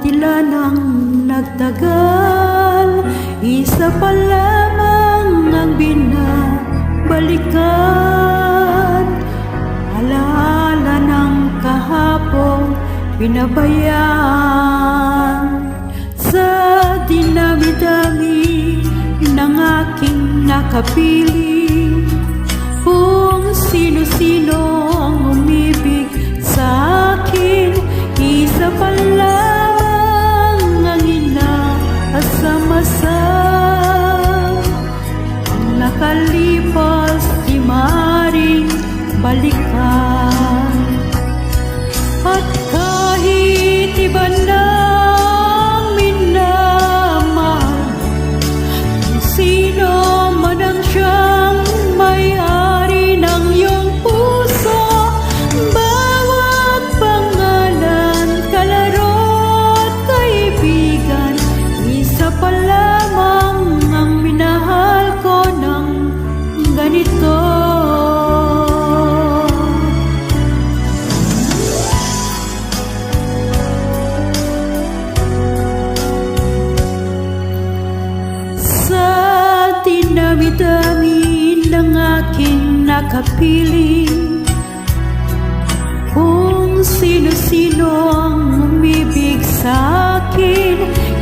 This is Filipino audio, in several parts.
tila nang nagtagal, isa pa lamang ang binabalikan. Alaala ng kahapon pinabayaan, sa dinami-dami ng aking nakapiling. Kung sino-sino ang umibig sa akin, isa pa lamang ang inaasam-asam. Ang nakalipas di maaaring balikan. At kahit iba nang minamahal, kung sino man ang siyang may-ari ng iyong puso, bawat pangalan, kalaro't kaibigan, isa pa lamang ang minahal ko ng ganito. Dami-dami ng aking nakapiling, kung sino-sino ang umibig sa akin,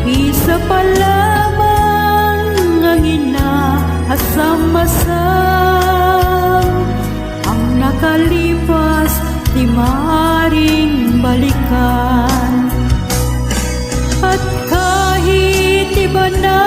isa pa lamang ang inaasam-asam. Ang nakalipas di maaaring balikan. At kahit iba na